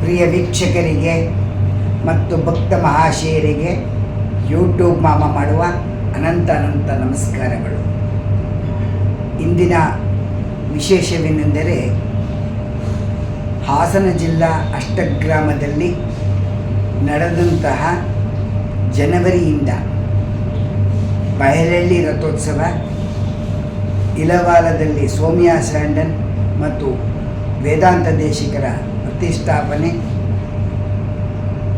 ಪ್ರಿಯ ವೀಕ್ಷಕರಿಗೆ ಮತ್ತು ಭಕ್ತ ಮಹಾಶಯರಿಗೆ ಯೂಟ್ಯೂಬ್ ಮಾಮ ಮಾಡುವ ಅನಂತ ನಮಸ್ಕಾರಗಳು. ಇಂದಿನ ವಿಶೇಷವೇನೆಂದರೆ ಹಾಸನ ಜಿಲ್ಲಾ ಅಷ್ಟಗ್ರಾಮದಲ್ಲಿ ನಡೆದಂತಹ ಜನವರಿಯಿಂದ ಬಯಲಹಳ್ಳಿ ರಥೋತ್ಸವ, ಇಲವಾಲದಲ್ಲಿ ಸೋಮ್ಯಾ ಸ್ಯಾಂಡನ್ ಮತ್ತು ವೇದಾಂತ ದೇಶಿಕರ ಪ್ರತಿಷ್ಠಾಪನೆ,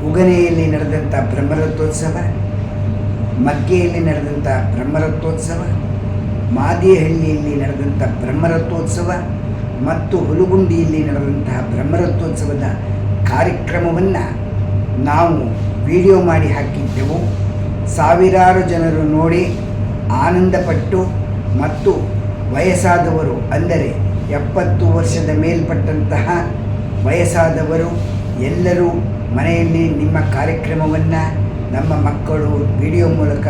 ಉಗನೆಯಲ್ಲಿ ನಡೆದಂಥ ಬ್ರಹ್ಮರಥೋತ್ಸವ, ಮಗ್ಗೆಯಲ್ಲಿ ನಡೆದಂಥ ಬ್ರಹ್ಮರಥೋತ್ಸವ, ಮಾದಿಹಳ್ಳಿಯಲ್ಲಿ ನಡೆದಂಥ ಬ್ರಹ್ಮರಥೋತ್ಸವ ಮತ್ತು ಹುಲಗುಂಡಿಯಲ್ಲಿ ನಡೆದಂತಹ ಬ್ರಹ್ಮರಥೋತ್ಸವದ ಕಾರ್ಯಕ್ರಮವನ್ನು ನಾವು ವಿಡಿಯೋ ಮಾಡಿ ಹಾಕಿದ್ದೆವು. ಸಾವಿರಾರು ಜನರು ನೋಡಿ ಆನಂದಪಟ್ಟು ಮತ್ತು ವಯಸ್ಸಾದವರು ಅಂದರೆ 70 ವರ್ಷದ ಮೇಲ್ಪಟ್ಟಂತಹ ವಯಸ್ಸಾದವರು ಎಲ್ಲರೂ ಮನೆಯಲ್ಲಿ ನಿಮ್ಮ ಕಾರ್ಯಕ್ರಮವನ್ನು ನಮ್ಮ ಮಕ್ಕಳು ವಿಡಿಯೋ ಮೂಲಕ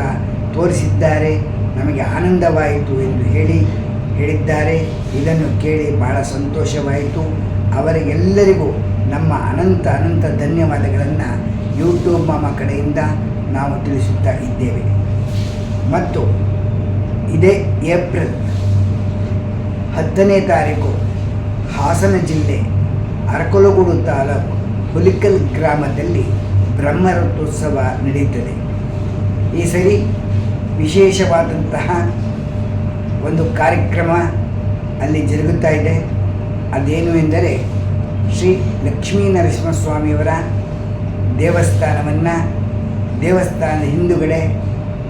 ತೋರಿಸಿದ್ದಾರೆ, ನಮಗೆ ಆನಂದವಾಯಿತು ಎಂದು ಹೇಳಿದ್ದಾರೆ. ಇದನ್ನು ಕೇಳಿ ಬಹಳ ಸಂತೋಷವಾಯಿತು. ಅವರಿಗೆಲ್ಲರಿಗೂ ನಮ್ಮ ಅನಂತ ಧನ್ಯವಾದಗಳನ್ನು ಯೂಟ್ಯೂಬ್ ಮಾಮ ಕಡೆಯಿಂದ ನಾವು ತಿಳಿಸುತ್ತಾ ಇದ್ದೇವೆ. ಮತ್ತು ಇದೇ ಏಪ್ರಿಲ್ 10ನೇ ತಾರೀಕು ಹಾಸನ ಜಿಲ್ಲೆ ಅರಕಲಗೂಡು ತಾಲೂಕು ಹುಲಿಕಲ್ ಗ್ರಾಮದಲ್ಲಿ ಬ್ರಹ್ಮರಥೋತ್ಸವ ನಡೆಯುತ್ತದೆ. ಈ ಸರಿ ವಿಶೇಷವಾದಂತಹ ಒಂದು ಕಾರ್ಯಕ್ರಮ ಅಲ್ಲಿ ಜರುಗುತ್ತಾ ಇದೆ. ಅದೇನು ಎಂದರೆ ಶ್ರೀ ಲಕ್ಷ್ಮೀ ನರಸಿಂಹಸ್ವಾಮಿಯವರ ದೇವಸ್ಥಾನದ ಹಿಂದುಗಡೆ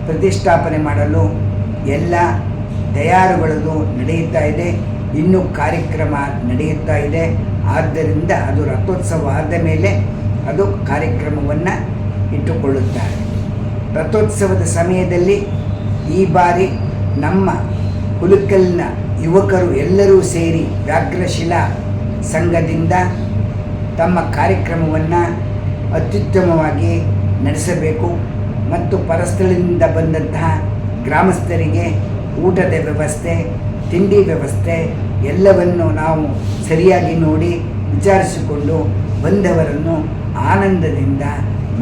ಪ್ರತಿಷ್ಠಾಪನೆ ಮಾಡಲು ಎಲ್ಲ ತಯಾರುಗಳು ನಡೆಯುತ್ತಾ ಇದೆ. ಇನ್ನೂ ಕಾರ್ಯಕ್ರಮ ನಡೆಯುತ್ತಾ ಇದೆ. ಆದ್ದರಿಂದ ಅದು ರಥೋತ್ಸವ ಆದ ಮೇಲೆ ಅದು ಕಾರ್ಯಕ್ರಮವನ್ನು ಇಟ್ಟುಕೊಳ್ಳುತ್ತಾರೆ. ರಥೋತ್ಸವದ ಸಮಯದಲ್ಲಿ ಈ ಬಾರಿ ನಮ್ಮ ಹುಲಿಕಲ್ನ ಯುವಕರು ಎಲ್ಲರೂ ಸೇರಿ ವ್ಯಾಘ್ರಶಿಲಾ ಸಂಘದಿಂದ ತಮ್ಮ ಕಾರ್ಯಕ್ರಮವನ್ನು ಅತ್ಯುತ್ತಮವಾಗಿ ನಡೆಸಬೇಕು ಮತ್ತು ಪರಸ್ಥಳದಿಂದ ಬಂದಂತಹ ಗ್ರಾಮಸ್ಥರಿಗೆ ಊಟದ ವ್ಯವಸ್ಥೆ, ತಿಂಡಿ ವ್ಯವಸ್ಥೆ ಎಲ್ಲವನ್ನು ನಾವು ಸರಿಯಾಗಿ ನೋಡಿ ವಿಚಾರಿಸಿಕೊಂಡು ಬಂದವರನ್ನು ಆನಂದದಿಂದ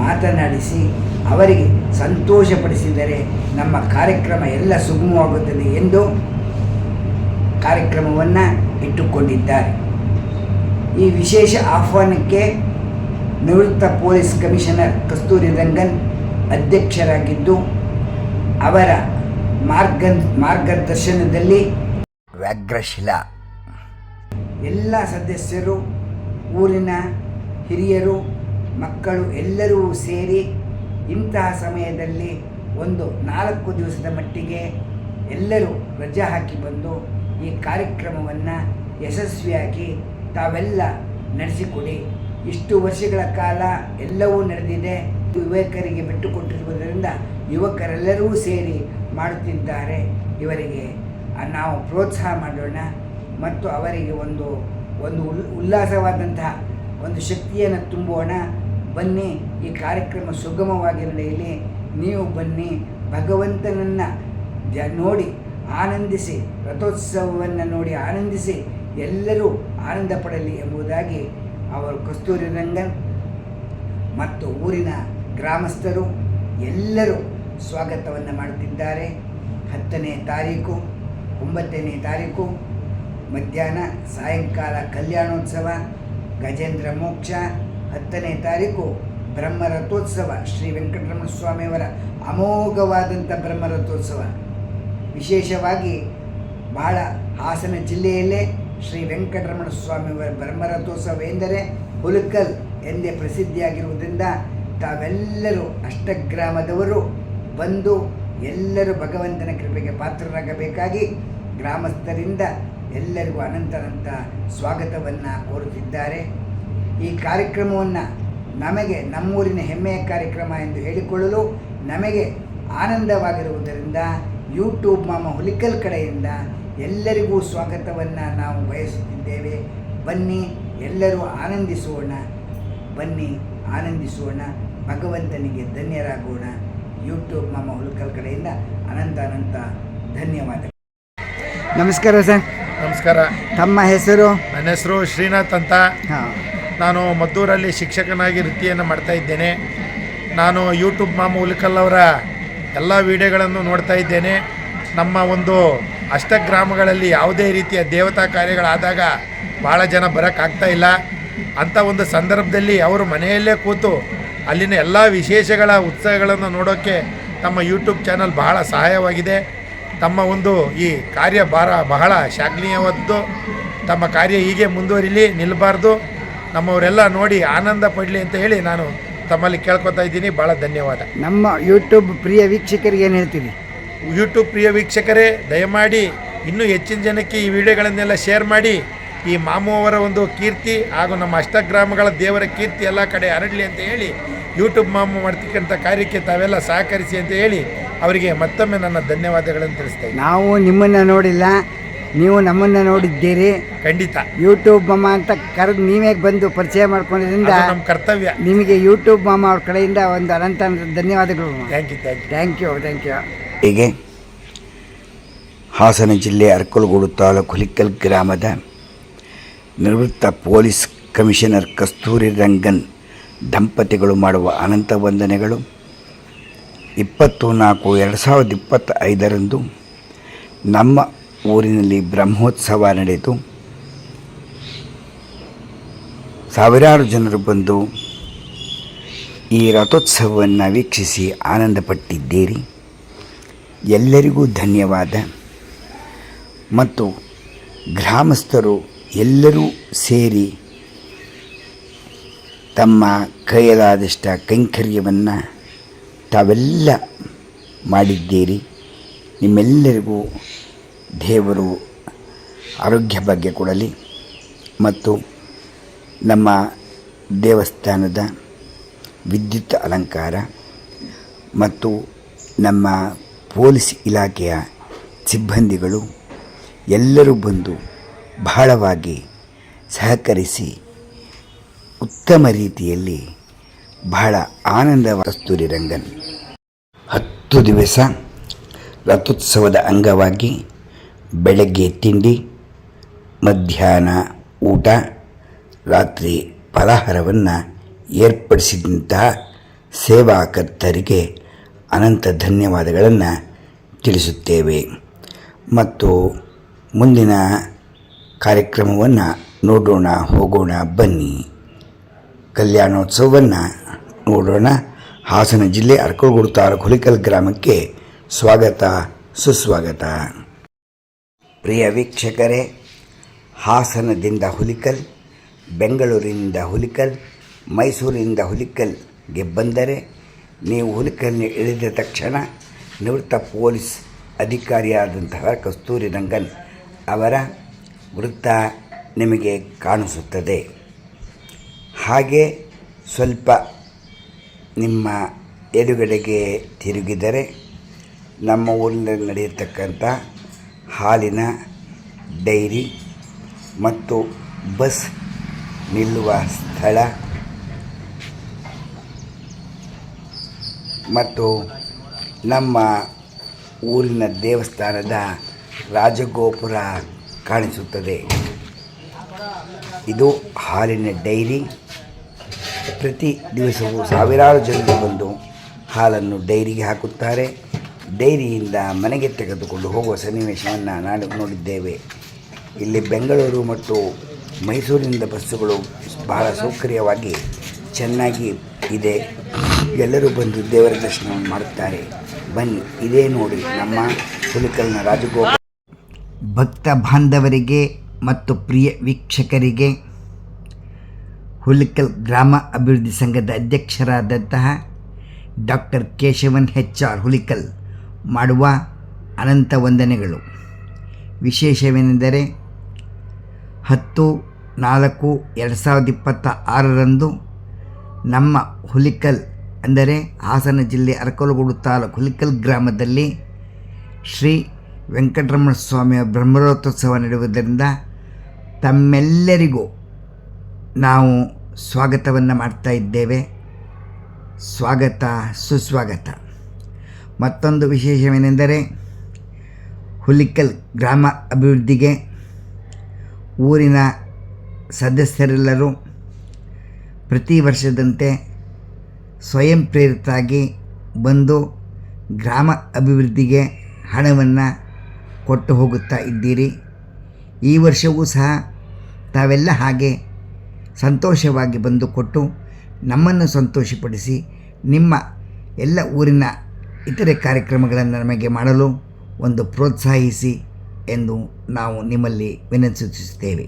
ಮಾತನಾಡಿಸಿ ಅವರಿಗೆ ಸಂತೋಷಪಡಿಸಿದರೆ ನಮ್ಮ ಕಾರ್ಯಕ್ರಮ ಎಲ್ಲ ಸುಗಮವಾಗುತ್ತದೆ ಎಂದು ಕಾರ್ಯಕ್ರಮವನ್ನು ಇಟ್ಟುಕೊಂಡಿದ್ದಾರೆ. ಈ ವಿಶೇಷ ಆಹ್ವಾನಕ್ಕೆ ನಿವೃತ್ತ ಪೊಲೀಸ್ ಕಮಿಷನರ್ ಕಸ್ತೂರಿ ರಂಗನ್ ಅಧ್ಯಕ್ಷರಾಗಿದ್ದು, ಅವರ ಮಾರ್ಗದರ್ಶನದಲ್ಲಿ ವ್ಯಾಘ್ರಶಿಲಾ ಎಲ್ಲ ಸದಸ್ಯರು, ಊರಿನ ಹಿರಿಯರು, ಮಕ್ಕಳು ಎಲ್ಲರೂ ಸೇರಿ ಇಂತಹ ಸಮಯದಲ್ಲಿ ಒಂದು 4 ದಿವಸದ ಮಟ್ಟಿಗೆ ಎಲ್ಲರೂ ರಜೆ ಹಾಕಿ ಬಂದು ಈ ಕಾರ್ಯಕ್ರಮವನ್ನು ಯಶಸ್ವಿಯಾಗಿ ತಾವೆಲ್ಲ ನಡೆಸಿಕೊಡಿ. ಇಷ್ಟು ವರ್ಷಗಳ ಕಾಲ ಎಲ್ಲವೂ ನಡೆದಿದೆ. ಯುವಕರಿಗೆ ಬಿಟ್ಟುಕೊಟ್ಟಿರುವುದರಿಂದ ಯುವಕರೆಲ್ಲರೂ ಸೇರಿ ಮಾಡುತ್ತಿದ್ದಾರೆ. ಇವರಿಗೆ ನಾವು ಪ್ರೋತ್ಸಾಹ ಮಾಡೋಣ ಮತ್ತು ಅವರಿಗೆ ಒಂದು ಉಲ್ಲಾಸವಾದಂತಹ ಒಂದು ಶಕ್ತಿಯನ್ನು ತುಂಬೋಣ. ಬನ್ನಿ, ಈ ಕಾರ್ಯಕ್ರಮ ಸುಗಮವಾಗಿ ನಡೆಯಲಿ. ನೀವು ಬನ್ನಿ, ಭಗವಂತನನ್ನು ನೋಡಿ ಆನಂದಿಸಿ, ರಥೋತ್ಸವವನ್ನು ನೋಡಿ ಆನಂದಿಸಿ ಎಲ್ಲರೂ ಆನಂದ ಪಡಲಿ ಎಂಬುದಾಗಿ ಅವರು ಕಸ್ತೂರಿ ರಂಗನ್ ಮತ್ತು ಊರಿನ ಗ್ರಾಮಸ್ಥರು ಎಲ್ಲರೂ ಸ್ವಾಗತವನ್ನು ಮಾಡುತ್ತಿದ್ದಾರೆ. 10ನೇ ತಾರೀಕು 9ನೇ ತಾರೀಕು ಮಧ್ಯಾಹ್ನ ಸಾಯಂಕಾಲ ಕಲ್ಯಾಣೋತ್ಸವ, ಗಜೇಂದ್ರ ಮೋಕ್ಷ, 10ನೇ ತಾರೀಕು ಬ್ರಹ್ಮರಥೋತ್ಸವ, ಶ್ರೀ ವೆಂಕಟರಮಣ ಸ್ವಾಮಿಯವರ ಅಮೋಘವಾದಂಥ ಬ್ರಹ್ಮರಥೋತ್ಸವ. ವಿಶೇಷವಾಗಿ ಬಹಳ ಹಾಸನ ಜಿಲ್ಲೆಯಲ್ಲೇ ಶ್ರೀ ವೆಂಕಟರಮಣ ಸ್ವಾಮಿಯವರ ಬ್ರಹ್ಮರಥೋತ್ಸವ ಎಂದರೆ ಹುಲಿಕಲ್ ಎಂದೇ ಪ್ರಸಿದ್ಧಿಯಾಗಿರುವುದರಿಂದ ತಾವೆಲ್ಲರೂ ಅಷ್ಟಗ್ರಾಮದವರು ಬಂದು ಎಲ್ಲರೂ ಭಗವಂತನ ಕೃಪೆಗೆ ಪಾತ್ರರಾಗಬೇಕಾಗಿ ಗ್ರಾಮಸ್ಥರಿಂದ ಎಲ್ಲರಿಗೂ ಅನಂತ ಸ್ವಾಗತವನ್ನು ಕೋರುತ್ತಿದ್ದಾರೆ. ಈ ಕಾರ್ಯಕ್ರಮವನ್ನು ನಮಗೆ ನಮ್ಮೂರಿನ ಹೆಮ್ಮೆಯ ಕಾರ್ಯಕ್ರಮ ಎಂದು ಹೇಳಿಕೊಳ್ಳಲು ನಮಗೆ ಆನಂದವಾಗಿರುವುದರಿಂದ ಯೂಟ್ಯೂಬ್ ಮಾಮ ಹುಲಿಕಲ್ ಕಡೆಯಿಂದ ಎಲ್ಲರಿಗೂ ಸ್ವಾಗತವನ್ನು ನಾವು ಬಯಸುತ್ತಿದ್ದೇವೆ. ಬನ್ನಿ, ಎಲ್ಲರೂ ಆನಂದಿಸೋಣ. ಬನ್ನಿ, ಆನಂದಿಸೋಣ, ಭಗವಂತನಿಗೆ ಧನ್ಯರಾಗೋಣ. ಯೂಟ್ಯೂಬ್ ಮಾಮ ಹುಲಿಕಲ್ ಕಡೆಯಿಂದ ಅನಂತ ಧನ್ಯವಾದಗಳು. ನಮಸ್ಕಾರ ಸರ್. ನಮಸ್ಕಾರ. ತಮ್ಮ ಹೆಸರು? ನನ್ನ ಹೆಸರು ಶ್ರೀನಾಥ್ ಅಂತ. ಹಾಂ. ನಾನು ಮದ್ದೂರಲ್ಲಿ ಶಿಕ್ಷಕನಾಗಿ ವೃತ್ತಿಯನ್ನು ಮಾಡ್ತಾ ಇದ್ದೇನೆ. ನಾನು ಯೂಟ್ಯೂಬ್ ಮಾಮು ಹುಲಿಕಲ್ ಅವರ ಎಲ್ಲ ವಿಡಿಯೋಗಳನ್ನು ನೋಡ್ತಾ ಇದ್ದೇನೆ. ನಮ್ಮ ಒಂದು ಅಷ್ಟಗ್ರಾಮಗಳಲ್ಲಿ ಯಾವುದೇ ರೀತಿಯ ದೇವತಾ ಕಾರ್ಯಗಳಾದಾಗ ಭಾಳ ಜನ ಬರೋಕ್ಕಾಗ್ತಾ ಇಲ್ಲ. ಅಂಥ ಒಂದು ಸಂದರ್ಭದಲ್ಲಿ ಅವರು ಮನೆಯಲ್ಲೇ ಕೂತು ಅಲ್ಲಿನ ಎಲ್ಲ ವಿಶೇಷಗಳ ಉತ್ಸವಗಳನ್ನು ನೋಡೋಕ್ಕೆ ತಮ್ಮ ಯೂಟ್ಯೂಬ್ ಚಾನಲ್ ಬಹಳ ಸಹಾಯವಾಗಿದೆ. ತಮ್ಮ ಒಂದು ಈ ಕಾರ್ಯ ಬಹಳ ಶ್ಲಾಘನೀಯವಾದ್ದು. ತಮ್ಮ ಕಾರ್ಯ ಹೀಗೆ ಮುಂದುವರಿಲಿ, ನಿಲ್ಲಬಾರ್ದು. ನಮ್ಮವರೆಲ್ಲ ನೋಡಿ ಆನಂದ ಪಡಲಿ ಅಂತ ಹೇಳಿ ನಾನು ತಮ್ಮಲ್ಲಿ ಕೇಳ್ಕೊತಾ ಇದ್ದೀನಿ. ಭಾಳ ಧನ್ಯವಾದ. ನಮ್ಮ ಯೂಟ್ಯೂಬ್ ಪ್ರಿಯ ವೀಕ್ಷಕರಿಗೆ ಏನು ಹೇಳ್ತೀರಿ? ಯೂಟ್ಯೂಬ್ ಪ್ರಿಯ ವೀಕ್ಷಕರೇ, ದಯಮಾಡಿ ಇನ್ನೂ ಹೆಚ್ಚಿನ ಜನಕ್ಕೆ ಈ ವಿಡಿಯೋಗಳನ್ನೆಲ್ಲ ಶೇರ್ ಮಾಡಿ ಈ ಮಾಮು ಅವರ ಒಂದು ಕೀರ್ತಿ ಹಾಗೂ ನಮ್ಮ ಅಷ್ಟಗ್ರಾಮಗಳ ದೇವರ ಕೀರ್ತಿ ಎಲ್ಲ ಕಡೆ ಹರಡಲಿ ಅಂತ ಹೇಳಿ ಯೂಟ್ಯೂಬ್ ಮಾಮು ಮಾಡ್ತಕ್ಕಂಥ ಕಾರ್ಯಕ್ಕೆ ತಾವೆಲ್ಲ ಸಹಕರಿಸಿ ಅಂತ ಹೇಳಿ ಅವರಿಗೆ ಮತ್ತೊಮ್ಮೆ ನನ್ನ ಧನ್ಯವಾದಗಳನ್ನು ತಿಳಿಸ್ತಾ ಇದ್ದೀನಿ. ನಾವು ನಿಮ್ಮನ್ನು ನೋಡಿಲ್ಲ, ನೀವು ನಮ್ಮನ್ನು ನೋಡಿದ್ದೀರಿ. ಖಂಡಿತ ಯೂಟ್ಯೂಬ್ ಮಾಮ ಅಂತ ಕರೆದು ನೀವೇ ಬಂದು ಪರಿಚಯ ಮಾಡ್ಕೊಂಡಿದ್ದರಿಂದ ನಮ್ಮ ಕರ್ತವ್ಯ. ನಿಮಗೆ ಯೂಟ್ಯೂಬ್ ಮಾಮ ಅವ್ರ ಕಡೆಯಿಂದ ಒಂದು ಅನಂತ ಧನ್ಯವಾದಗಳು. Thank you. ಹೀಗೆ ಹಾಸನ ಜಿಲ್ಲೆ ಅರಕಲಗೂಡು ತಾಲೂಕು ಹುಲಿಕಲ್ ಗ್ರಾಮದ ನಿವೃತ್ತ ಪೊಲೀಸ್ ಕಮಿಷನರ್ ಕಸ್ತೂರಿ ರಂಗನ್ ದಂಪತಿಗಳು ಮಾಡುವ ಅನಂತ ವಂದನೆಗಳು. 20/4/2025 ನಮ್ಮ ಊರಿನಲ್ಲಿ ಬ್ರಹ್ಮೋತ್ಸವ ನಡೆಯಿತು. ಸಾವಿರಾರು ಜನರು ಬಂದು ಈ ರಥೋತ್ಸವವನ್ನು ವೀಕ್ಷಿಸಿ ಆನಂದಪಟ್ಟಿದ್ದೀರಿ. ಎಲ್ಲರಿಗೂ ಧನ್ಯವಾದ. ಮತ್ತು ಗ್ರಾಮಸ್ಥರು ಎಲ್ಲರೂ ಸೇರಿ ತಮ್ಮ ಕೈಯಲಾದಷ್ಟ ಕೈಂಕರ್ಯವನ್ನು ತಾವೆಲ್ಲ ಮಾಡಿದ್ದೀರಿ. ನಿಮ್ಮೆಲ್ಲರಿಗೂ ದೇವರು ಆರೋಗ್ಯ ಭಾಗ್ಯ ಕೊಡಲಿ. ಮತ್ತು ನಮ್ಮ ದೇವಸ್ಥಾನದ ವಿದ್ಯುತ್ ಅಲಂಕಾರ ಮತ್ತು ನಮ್ಮ ಪೊಲೀಸ್ ಇಲಾಖೆಯ ಸಿಬ್ಬಂದಿಗಳು ಎಲ್ಲರೂ ಬಂದು ಬಹಳವಾಗಿ ಸಹಕರಿಸಿ ಉತ್ತಮ ರೀತಿಯಲ್ಲಿ ಬಹಳ ಆನಂದ. ಕಸ್ತೂರಿ ರಂಗನ್ 10 ದಿವಸ ರಥೋತ್ಸವದ ಅಂಗವಾಗಿ ಬೆಳಗ್ಗೆ ತಿಂಡಿ, ಮಧ್ಯಾಹ್ನ ಊಟ, ರಾತ್ರಿ ಫಲಾಹಾರವನ್ನು ಏರ್ಪಡಿಸಿದಂತಹ ಸೇವಾಕರ್ತರಿಗೆ ಅನಂತ ಧನ್ಯವಾದಗಳನ್ನು ತಿಳಿಸುತ್ತೇವೆ. ಮತ್ತು ಮುಂದಿನ ಕಾರ್ಯಕ್ರಮವನ್ನು ನೋಡೋಣ, ಹೋಗೋಣ, ಬನ್ನಿ. ಕಲ್ಯಾಣೋತ್ಸವವನ್ನು ನೋಡೋಣ. ಹಾಸನ ಜಿಲ್ಲೆ ಅರಕಲಗೂಡು ತಾಲೂಕು ಹುಲಿಕಲ್ ಗ್ರಾಮಕ್ಕೆ ಸ್ವಾಗತ, ಸುಸ್ವಾಗತ. ಪ್ರಿಯ ವೀಕ್ಷಕರೇ, ಹಾಸನದಿಂದ ಹುಲಿಕಲ್, ಬೆಂಗಳೂರಿನಿಂದ ಹುಲಿಕಲ್, ಮೈಸೂರಿನಿಂದ ಹುಲಿಕಲ್ಗೆ ಬಂದರೆ ನೀವು ಹುಲಿಕಲ್ನ ಇಳಿದ ತಕ್ಷಣ ನಿವೃತ್ತ ಪೊಲೀಸ್ ಅಧಿಕಾರಿಯಾದಂತಹ ಕಸ್ತೂರಿ ರಂಗನ್ ಅವರ ವೃತ್ತ ನಿಮಗೆ ಕಾಣಿಸುತ್ತದೆ. ಹಾಗೆ ಸ್ವಲ್ಪ ನಿಮ್ಮ ಎದುರುಗಡೆಗೆ ತಿರುಗಿದರೆ ನಮ್ಮ ಊರಿನಲ್ಲಿ ನಡೆಯತಕ್ಕಂಥ ಹಾಲಿನ ಡೈರಿ ಮತ್ತು ಬಸ್ ನಿಲ್ಲುವ ಸ್ಥಳ ಮತ್ತು ನಮ್ಮ ಊರಿನ ದೇವಸ್ಥಾನದ ರಾಜಗೋಪುರ ಕಾಣಿಸುತ್ತದೆ. ಇದು ಹಾಲಿನ ಡೈರಿ. ಪ್ರತಿ ದಿವಸವೂ ಸಾವಿರಾರು ಜನರು ಬಂದು ಹಾಲನ್ನು ಡೈರಿಗೆ ಹಾಕುತ್ತಾರೆ. ಡೈರಿಯಿಂದ ಮನೆಗೆ ತೆಗೆದುಕೊಂಡು ಹೋಗುವ ಸನ್ನಿವೇಶವನ್ನು ನಾನು ನೋಡಿದ್ದೇವೆ. ಇಲ್ಲಿ ಬೆಂಗಳೂರು ಮತ್ತು ಮೈಸೂರಿನಿಂದ ಬಸ್ಸುಗಳು ಬಹಳ ಸೌಕರ್ಯವಾಗಿ ಚೆನ್ನಾಗಿ ಇದೆ. ಎಲ್ಲರೂ ಬಂದು ದೇವರ ದರ್ಶನವನ್ನು ಮಾಡುತ್ತಾರೆ. ಬನ್ನಿ, ಇದೇ ನೋಡಿ ನಮ್ಮ ಹುಲಿಕಲ್ನ ರಾಜಗೋಪುರ. ಭಕ್ತ ಬಾಂಧವರಿಗೆ ಮತ್ತು ಪ್ರಿಯ ವೀಕ್ಷಕರಿಗೆ ಹುಲಿಕಲ್ ಗ್ರಾಮ ಅಭಿವೃದ್ಧಿ ಸಂಘದ ಅಧ್ಯಕ್ಷರಾದಂತಹ ಡಾಕ್ಟರ್ ಕೇಶವನ್ HR ಹುಲಿಕಲ್ ಮಾಡುವ ಅನಂತ ವಂದನೆಗಳು. ವಿಶೇಷವೇನೆಂದರೆ 10/4/2026 ನಮ್ಮ ಹುಲಿಕಲ್ ಅಂದರೆ ಹಾಸನ ಜಿಲ್ಲೆ ಅರಕಲಗೂಡು ತಾಲೂಕು ಹುಲಿಕಲ್ ಗ್ರಾಮದಲ್ಲಿ ಶ್ರೀ ವೆಂಕಟರಮಣ ಸ್ವಾಮಿಯ ಬ್ರಹ್ಮರಥೋತ್ಸವ ನಡೆಯುವುದರಿಂದ ತಮ್ಮೆಲ್ಲರಿಗೂ ನಾವು ಸ್ವಾಗತವನ್ನು ಮಾಡ್ತಾ ಇದ್ದೇವೆ. ಸ್ವಾಗತ, ಸುಸ್ವಾಗತ. ಮತ್ತೊಂದು ವಿಶೇಷವೇನೆಂದರೆ ಹುಲಿಕಲ್ ಗ್ರಾಮ ಅಭಿವೃದ್ಧಿಗೆ ಊರಿನ ಸದಸ್ಯರೆಲ್ಲರೂ ಪ್ರತಿ ವರ್ಷದಂತೆ ಸ್ವಯಂ ಪ್ರೇರಿತರಾಗಿ ಬಂದು ಗ್ರಾಮ ಅಭಿವೃದ್ಧಿಗೆ ಹಣವನ್ನು ಕೊಟ್ಟು ಹೋಗುತ್ತಾ ಇದ್ದೀರಿ. ಈ ವರ್ಷವೂ ಸಹ ತಾವೆಲ್ಲ ಹಾಗೆ ಸಂತೋಷವಾಗಿ ಬಂದು ಕೊಟ್ಟು ನಮ್ಮನ್ನು ಸಂತೋಷಪಡಿಸಿ ನಿಮ್ಮ ಎಲ್ಲ ಊರಿನ ಇತರೆ ಕಾರ್ಯಕ್ರಮಗಳನ್ನು ನಮಗೆ ಮಾಡಲು ಒಂದು ಪ್ರೋತ್ಸಾಹಿಸಿ ಎಂದು ನಾವು ನಿಮ್ಮಲ್ಲಿ ವಿನಂತಿಸುತ್ತೇವೆ.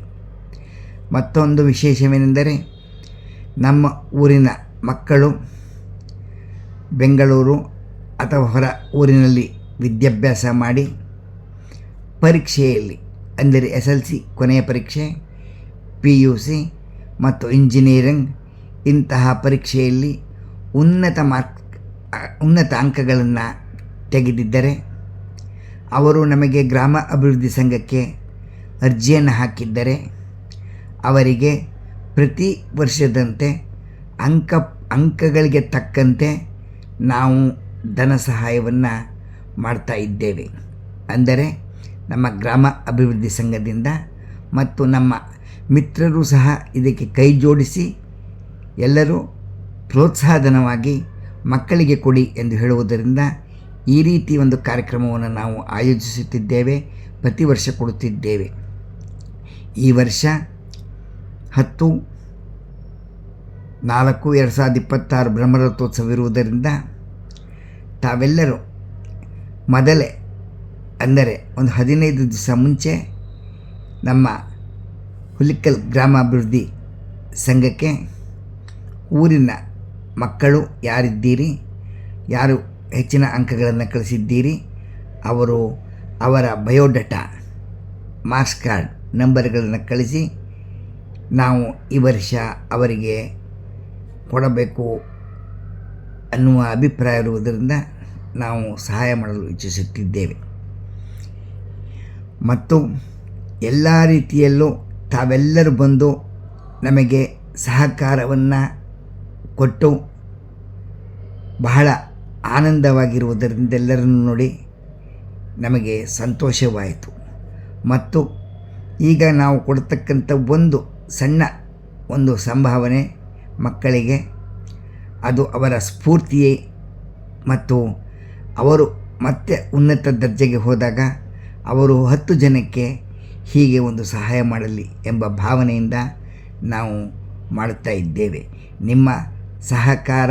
ಮತ್ತೊಂದು ವಿಶೇಷವೇನೆಂದರೆ, ನಮ್ಮ ಊರಿನ ಮಕ್ಕಳು ಬೆಂಗಳೂರು ಅಥವಾ ಹೊರ ಊರಿನಲ್ಲಿ ವಿದ್ಯಾಭ್ಯಾಸ ಮಾಡಿ ಪರೀಕ್ಷೆಯಲ್ಲಿ, ಅಂದರೆ SLC ಕೊನೆಯ ಪರೀಕ್ಷೆ, PUC ಮತ್ತು ಇಂಜಿನಿಯರಿಂಗ್ ಇಂತಹ ಪರೀಕ್ಷೆಯಲ್ಲಿ ಉನ್ನತ ಅಂಕಗಳನ್ನು ತೆಗೆದಿದ್ದರೆ ಅವರು ನಮಗೆ ಗ್ರಾಮ ಅಭಿವೃದ್ಧಿ ಸಂಘಕ್ಕೆ ಅರ್ಜಿಯನ್ನು ಹಾಕಿದ್ದರೆ ಅವರಿಗೆ ಪ್ರತಿ ವರ್ಷದಂತೆ ಅಂಕಗಳಿಗೆ ತಕ್ಕಂತೆ ನಾವು ಧನ ಸಹಾಯವನ್ನು ಮಾಡ್ತಾ ಇದ್ದೇವೆ. ಅಂದರೆ ನಮ್ಮ ಗ್ರಾಮ ಅಭಿವೃದ್ಧಿ ಸಂಘದಿಂದ ಮತ್ತು ನಮ್ಮ ಮಿತ್ರರು ಸಹ ಇದಕ್ಕೆ ಕೈ ಜೋಡಿಸಿ ಎಲ್ಲರೂ ಪ್ರೋತ್ಸಾಹಧನವಾಗಿ ಮಕ್ಕಳಿಗೆ ಕೊಡಿ ಎಂದು ಹೇಳುವುದರಿಂದ ಈ ರೀತಿ ಒಂದು ಕಾರ್ಯಕ್ರಮವನ್ನು ನಾವು ಆಯೋಜಿಸುತ್ತಿದ್ದೇವೆ, ಪ್ರತಿ ವರ್ಷ ಕೊಡುತ್ತಿದ್ದೇವೆ. ಈ ವರ್ಷ 10/4/2026 ಬ್ರಹ್ಮರಥೋತ್ಸವವಿರುವುದರಿಂದ ತಾವೆಲ್ಲರೂ ಮೊದಲೇ, ಅಂದರೆ ಒಂದು 15 ದಿವಸ ಮುಂಚೆ ನಮ್ಮ ಹುಲಿಕಲ್ ಗ್ರಾಮಾಭಿವೃದ್ಧಿ ಸಂಘಕ್ಕೆ ಊರಿನ ಮಕ್ಕಳು ಯಾರಿದ್ದೀರಿ, ಯಾರು ಹೆಚ್ಚಿನ ಅಂಕಗಳನ್ನು ಕಳಿಸಿದ್ದೀರಿ, ಅವರ ಬಯೋಡಾಟಾ, ಮಾರ್ಕ್ಸ್ ಕಾರ್ಡ್ ನಂಬರ್ಗಳನ್ನು ಕಳಿಸಿ ನಾವು ಈ ವರ್ಷ ಅವರಿಗೆ ಕೊಡಬೇಕು ಅನ್ನುವ ಅಭಿಪ್ರಾಯ ಇರುವುದರಿಂದ ನಾವು ಸಹಾಯ ಮಾಡಲು ಇಚ್ಛಿಸುತ್ತಿದ್ದೇವೆ. ಮತ್ತು ಎಲ್ಲ ರೀತಿಯಲ್ಲೂ ತಾವೆಲ್ಲರೂ ಬಂದು ನಮಗೆ ಸಹಕಾರವನ್ನು ಕೊಟ್ಟು ಬಹಳ ಆನಂದವಾಗಿರುವುದರಿಂದ ಎಲ್ಲರನ್ನು ನೋಡಿ ನಮಗೆ ಸಂತೋಷವಾಯಿತು. ಮತ್ತು ಈಗ ನಾವು ಕೊಡ್ತಕ್ಕಂಥ ಒಂದು ಸಣ್ಣ ಸಂಭಾವನೆ ಮಕ್ಕಳಿಗೆ, ಅದು ಅವರ ಸ್ಫೂರ್ತಿಯೇ ಮತ್ತು ಅವರು ಮತ್ತೆ ಉನ್ನತ ದರ್ಜೆಗೆ ಹೋದಾಗ ಅವರು 10 ಜನಕ್ಕೆ ಹೀಗೆ ಒಂದು ಸಹಾಯ ಮಾಡಲಿ ಎಂಬ ಭಾವನೆಯಿಂದ ನಾವು ಮಾಡುತ್ತಾ ಇದ್ದೇವೆ. ನಿಮ್ಮ ಸಹಕಾರ,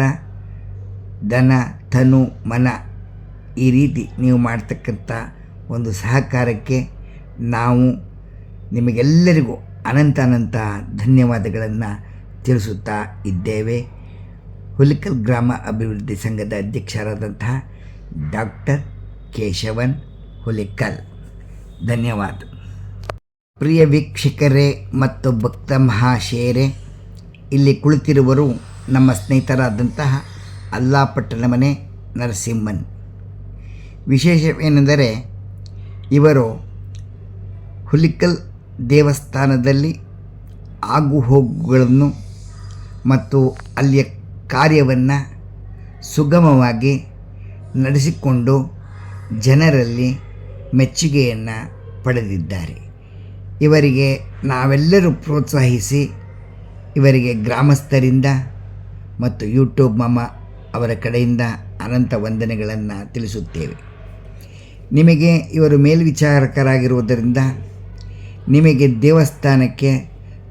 ಧನ, ತನು, ಮನ ಈ ರೀತಿ ನೀವು ಮಾಡ್ತಕ್ಕಂಥ ಒಂದು ಸಹಕಾರಕ್ಕೆ ನಾವು ನಿಮಗೆಲ್ಲರಿಗೂ ಅನಂತ ಧನ್ಯವಾದಗಳನ್ನು ತಿಳಿಸುತ್ತಾ ಇದ್ದೇವೆ. ಹುಲಿಕಲ್ ಗ್ರಾಮ ಅಭಿವೃದ್ಧಿ ಸಂಘದ ಅಧ್ಯಕ್ಷರಾದಂತಹ ಡಾಕ್ಟರ್ ಕೇಶವನ್ ಹುಲಿಕಲ್. ಧನ್ಯವಾದ. ಪ್ರಿಯ ವೀಕ್ಷಕರೇ ಮತ್ತು ಭಕ್ತ ಮಹಾಶಯರೇ, ಇಲ್ಲಿ ಕುಳಿತಿರುವರು ನಮ್ಮ ಸ್ನೇಹಿತರಾದಂತಹ ಅಲ್ಲಾಪಟ್ಟಣ ಮನೆ ನರಸಿಂಹನ್. ವಿಶೇಷವೇನೆಂದರೆ, ಇವರು ಹುಲಿಕಲ್ ದೇವಸ್ಥಾನದಲ್ಲಿ ಆಗುಹೋಗುಗಳನ್ನು ಮತ್ತು ಅಲ್ಲಿಯ ಕಾರ್ಯವನ್ನು ಸುಗಮವಾಗಿ ನಡೆಸಿಕೊಂಡು ಜನರಲ್ಲಿ ಮೆಚ್ಚುಗೆಯನ್ನು ಪಡೆದಿದ್ದಾರೆ. ಇವರಿಗೆ ನಾವೆಲ್ಲರೂ ಪ್ರೋತ್ಸಾಹಿಸಿ ಇವರಿಗೆ ಗ್ರಾಮಸ್ಥರಿಂದ ಮತ್ತು ಯೂಟ್ಯೂಬ್ ಮಾಮ ಅವರ ಕಡೆಯಿಂದ ಅನಂತ ವಂದನೆಗಳನ್ನು ತಿಳಿಸುತ್ತೇವೆ. ನಿಮಗೆ ಇವರು ಮೇಲ್ವಿಚಾರಕರಾಗಿರುವುದರಿಂದ ನಿಮಗೆ ದೇವಸ್ಥಾನಕ್ಕೆ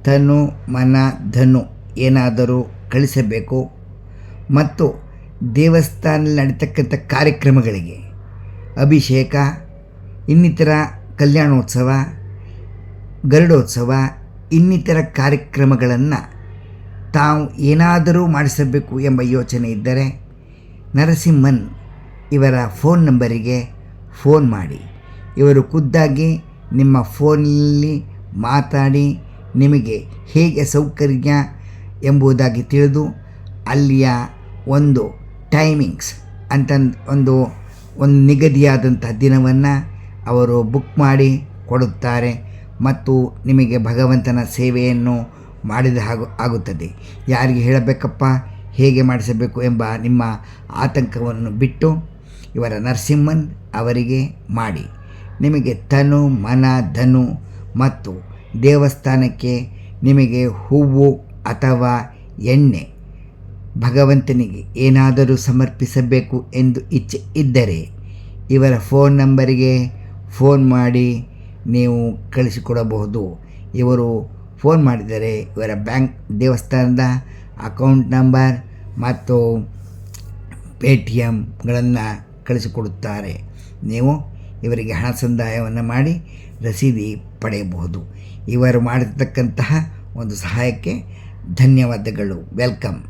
ತನು ಮನ ಧನು ಏನಾದರೂ ಕಳಿಸಬೇಕು ಮತ್ತು ದೇವಸ್ಥಾನದಲ್ಲಿ ನಡೀತಕ್ಕಂಥ ಕಾರ್ಯಕ್ರಮಗಳಿಗೆ, ಅಭಿಷೇಕ, ಇನ್ನಿತರ ಕಲ್ಯಾಣೋತ್ಸವ, ಗರುಡೋತ್ಸವ, ಇನ್ನಿತರ ಕಾರ್ಯಕ್ರಮಗಳನ್ನು ತಾವು ಏನಾದರೂ ಮಾಡಿಸಬೇಕು ಎಂಬ ಯೋಚನೆ ಇದ್ದರೆ ನರಸಿಂಹನ್ ಇವರ ಫೋನ್ ನಂಬರಿಗೆ ಫೋನ್ ಮಾಡಿ. ಇವರು ಖುದ್ದಾಗಿ ನಿಮ್ಮ ಫೋನಲ್ಲಿ ಮಾತಾಡಿ ನಿಮಗೆ ಹೇಗೆ ಸೌಕರ್ಯ ಎಂಬುದಾಗಿ ತಿಳಿದು ಅಲ್ಲಿಯ ಒಂದು ಟೈಮಿಂಗ್ಸ್ ಅಂತ ಒಂದು ನಿಗದಿಯಾದಂಥ ದಿನವನ್ನು ಅವರು ಬುಕ್ ಮಾಡಿ ಕೊಡುತ್ತಾರೆ ಮತ್ತು ನಿಮಗೆ ಭಗವಂತನ ಸೇವೆಯನ್ನು ಮಾಡಿದ ಹಾಗೂ ಆಗುತ್ತದೆ. ಯಾರಿಗೆ ಹೇಳಬೇಕಪ್ಪ, ಹೇಗೆ ಮಾಡಿಸಬೇಕು ಎಂಬ ನಿಮ್ಮ ಆತಂಕವನ್ನು ಬಿಟ್ಟು ಇವರ ನರಸಿಂಹನ್ ಅವರಿಗೆ ಮಾಡಿ. ನಿಮಗೆ ತನು ಮನ ಧನು ಮತ್ತು ದೇವಸ್ಥಾನಕ್ಕೆ ನಿಮಗೆ ಹೂವು ಅಥವಾ ಎಣ್ಣೆ ಭಗವಂತನಿಗೆ ಏನಾದರೂ ಸಮರ್ಪಿಸಬೇಕು ಎಂದು ಇಚ್ಛೆ ಇದ್ದರೆ ಇವರ ಫೋನ್ ನಂಬರಿಗೆ ಫೋನ್ ಮಾಡಿ ನೀವು ಕಳಿಸಿಕೊಡಬಹುದು. ಇವರು ಫೋನ್ ಮಾಡಿದರೆ ಇವರ ಬ್ಯಾಂಕ್ ದೇವಸ್ಥಾನದ ಅಕೌಂಟ್ ನಂಬರ್ ಮತ್ತು ಪೇಟಿಎಮ್ಗಳನ್ನು ಕಳಿಸಿಕೊಡುತ್ತಾರೆ. ನೀವು ಇವರಿಗೆ ಹಣ ಸಂದಾಯವನ್ನು ಮಾಡಿ ರಸೀದಿ ಪಡೆಯಬಹುದು. ಇವರು ಮಾಡಿರ್ತಕ್ಕಂತಹ ಒಂದು ಸಹಾಯಕ್ಕೆ ಧನ್ಯವಾದಗಳು. ವೆಲ್ಕಮ್.